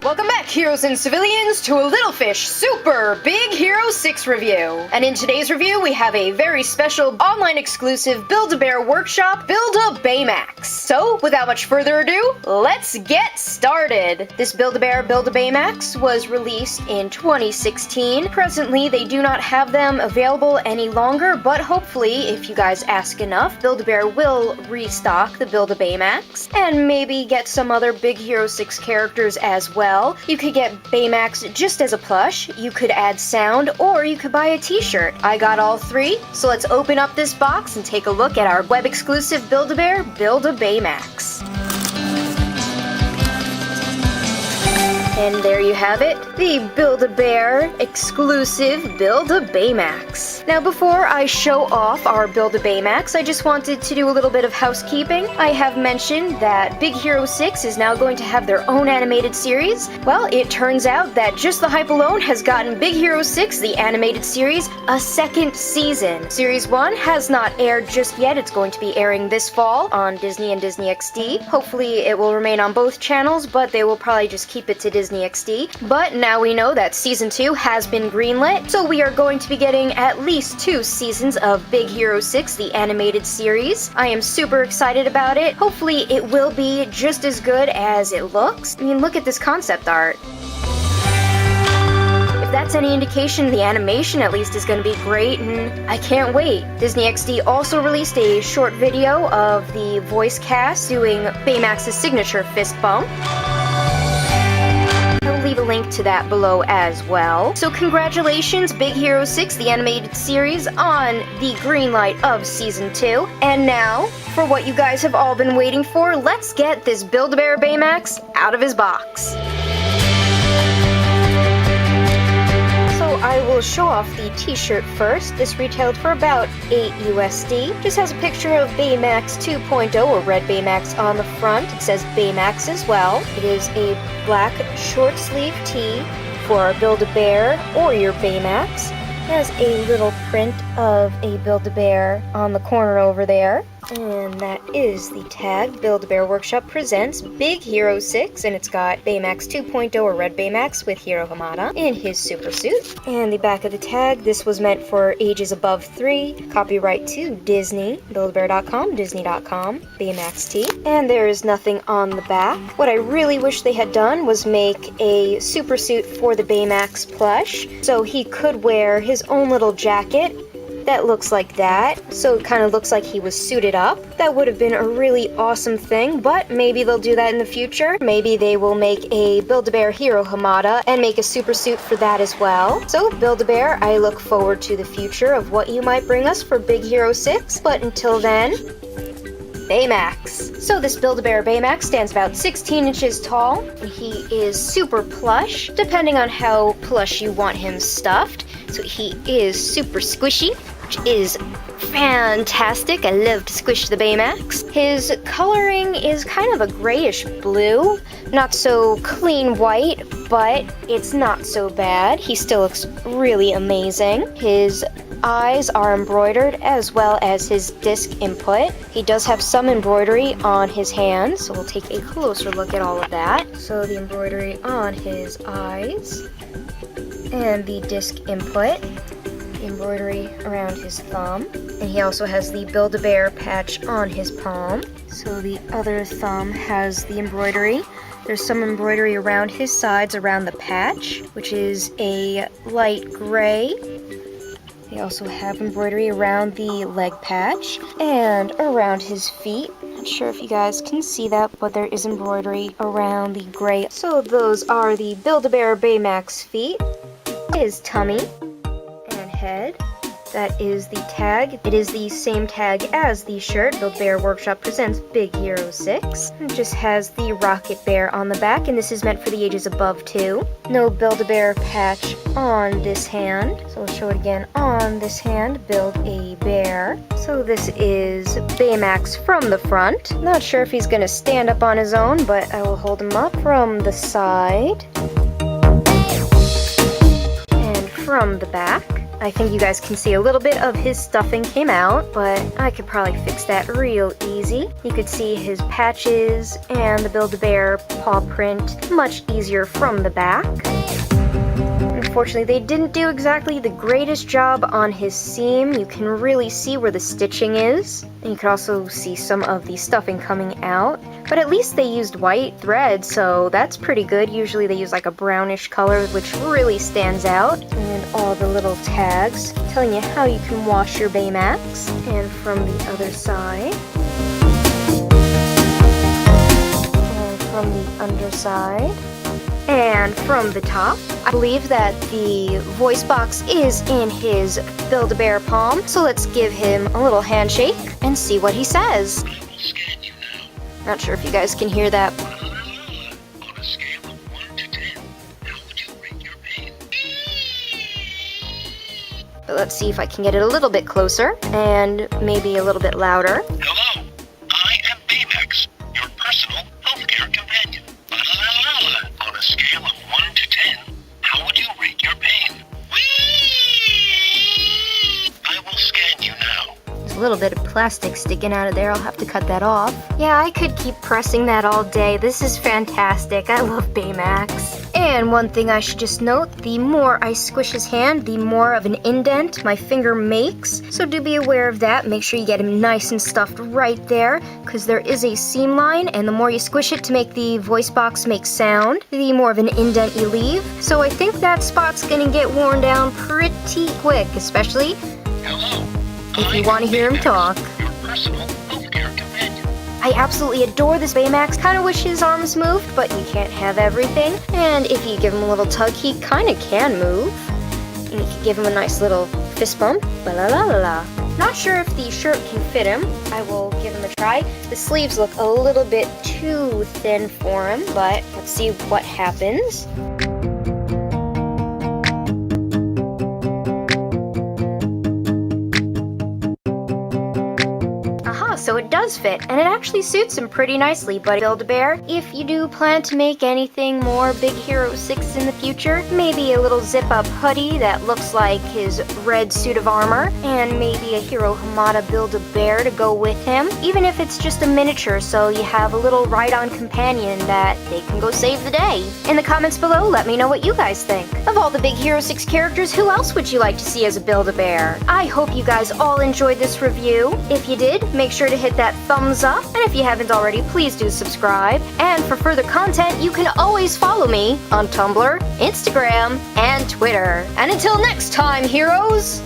Welcome back, heroes and civilians, to a Little Fish Super Big Hero 6 review. And in today's review, we have a very special online exclusive Build-A-Bear workshop, Build-A-Baymax. So, without much further ado, let's get started. This Build-A-Bear Baymax was released in 2016. Presently, they do not have them available any longer, but hopefully, if you guys ask enough, Build-A-Bear will restock the Build-A-Baymax and maybe get some other Big Hero 6 characters as well. You could get Baymax just as a plush, you could add sound, or you could buy a t-shirt. I got all three, so let's open up this box and take a look at our web-exclusive Build-A-Bear Baymax. And there you have it, the Build-A-Bear exclusive Baymax. Now before I show off our Baymax, I just wanted to do a little bit of housekeeping. I have mentioned that Big Hero 6 is now going to have their own animated series. Well, it turns out that Just the Hype alone has gotten Big Hero 6, the animated series, a second season. Series 1 has not aired just yet. It's going to be airing this fall on Disney and Disney XD. Hopefully it will remain on both channels, but they will probably just keep it to Disney XD. But now we know that Season 2 has been greenlit, so we are going to be getting at least 2 seasons of Big Hero 6, the animated series. I am super excited about it. Hopefully it will be just as good as it looks. I mean, look at this concept art. If that's any indication, the animation at least is going to be great, and I can't wait. Disney XD also released a short video of the voice cast doing Baymax's signature fist bump. I'll leave a link to that below as well. So congratulations, Big Hero 6, the animated series, on the green light of Season 2. And now, for what you guys have all been waiting for, let's get this Build-A-Bear Baymax out of his box. I will show off the t-shirt first. This retailed for about $8 USD. Just has a picture of Baymax 2.0 or Red Baymax on the front. It says Baymax as well. It is a black short sleeve tee for Build-A-Bear or your Baymax. It has a little print of a Build-A-Bear on the corner over there. And that is the tag. Build-A-Bear Workshop presents Big Hero 6, and it's got Baymax 2.0 or Red Baymax with Hiro Hamada in his super suit. And the back of the tag, this was meant for ages above 3. Copyright to Disney, Build-A-Bear.com, Disney.com, Baymax tee. And there is nothing on the back. What I really wish they had done was make a super suit for the Baymax plush, so he could wear his own little jacket that looks like that, so it kind of looks like he was suited up. That would have been a really awesome thing, but maybe they'll do that in the future. Maybe they will make a Build-A-Bear Hiro Hamada and make a super suit for that as well. So Build-A-Bear, I look forward to the future of what you might bring us for Big Hero 6, but until then, Baymax. So this Build-A-Bear Baymax stands about 16 inches tall, and he is super plush, depending on how plush you want him stuffed. So he is super squishy, which is fantastic. I love to squish the Baymax. His coloring is kind of a grayish blue, not so clean white, but it's not so bad. He still looks really amazing. His eyes are embroidered as well as his disc input. He does have some embroidery on his hands, so we'll take a closer look at all of that. So the embroidery on his eyes and the disc input, the embroidery around his thumb, and he also has the Build-A-Bear patch on his palm. So the other thumb has the embroidery. There's some embroidery around his sides around the patch, which is a light gray. They also have embroidery around the leg patch and around his feet. Not sure if you guys can see that, but there is embroidery around the gray. So those are the Build-A-Bear Baymax feet, his tummy, and head. That is the tag. It is the same tag as the shirt. Build-A-Bear Workshop presents Big Hero 6. It just has the Rocket Bear on the back, and this is meant for the ages above 2. No Build-A-Bear patch on this hand. So I'll show it again on this hand. Build-A-Bear. So this is Baymax from the front. Not sure if he's going to stand up on his own, but I will hold him up from the side and from the back. I think you guys can see a little bit of his stuffing came out, but I could probably fix that real easy. You could see his patches and the Build-A-Bear paw print much easier from the back. Unfortunately, they didn't do exactly the greatest job on his seam. You can really see where the stitching is. And you can also see some of the stuffing coming out. But at least they used white thread, so that's pretty good. Usually they use like a brownish color, which really stands out. And all the little tags telling you how you can wash your Baymax. And from the other side. And from the underside. And from the top. I believe that the voice box is in his Build-A-Bear palm, so let's give him a little handshake and see what he says. I will scan you now. Not sure if you guys can hear that. On a scale of 1 to 10, how would you rate your pain? But let's see if I can get it a little bit closer and maybe a little bit louder. Hello, I am Baymax, your personal healthcare companion. On a scale of 1 to 10, how would you rate your pain? I will scan you now. There's a little bit of plastic sticking out of there. I'll have to cut that off. Yeah, I could keep pressing that all day. This is fantastic. I love Baymax. And one thing I should just note, the more I squish his hand, the more of an indent my finger makes. So do be aware of that. Make sure you get him nice and stuffed right there, because there is a seam line, and the more you squish it to make the voice box make sound, the more of an indent you leave. So I think that spot's gonna get worn down pretty quick, especially Hello, if you want to hear him talk. your personal healthcare companion. I absolutely adore this Baymax. Kind of wish his arms moved, but you can't have everything. And if you give him a little tug, he kind of can move. And you can give him a nice little fist bump. La la la la la. Not sure if the shirt can fit him. I will give him a try. The sleeves look a little bit too thin for him, but let's see what happens. So it does fit, and it actually suits him pretty nicely. But Build-A-Bear, if you do plan to make anything more Big Hero 6 in the future, maybe a little zip-up hoodie that looks like his red suit of armor, and maybe a Hero Hamada Build-A-Bear to go with him, even if it's just a miniature, so you have a little ride-on companion that they can go save the day. In the comments below, let me know what you guys think. Of all the Big Hero 6 characters, who else would you like to see as a Build-A-Bear? I hope you guys all enjoyed this review. If you did, make sure to hit that thumbs up, and if you haven't already, please do subscribe. And for further content, you can always follow me on Tumblr, Instagram, and Twitter. And until next time, heroes!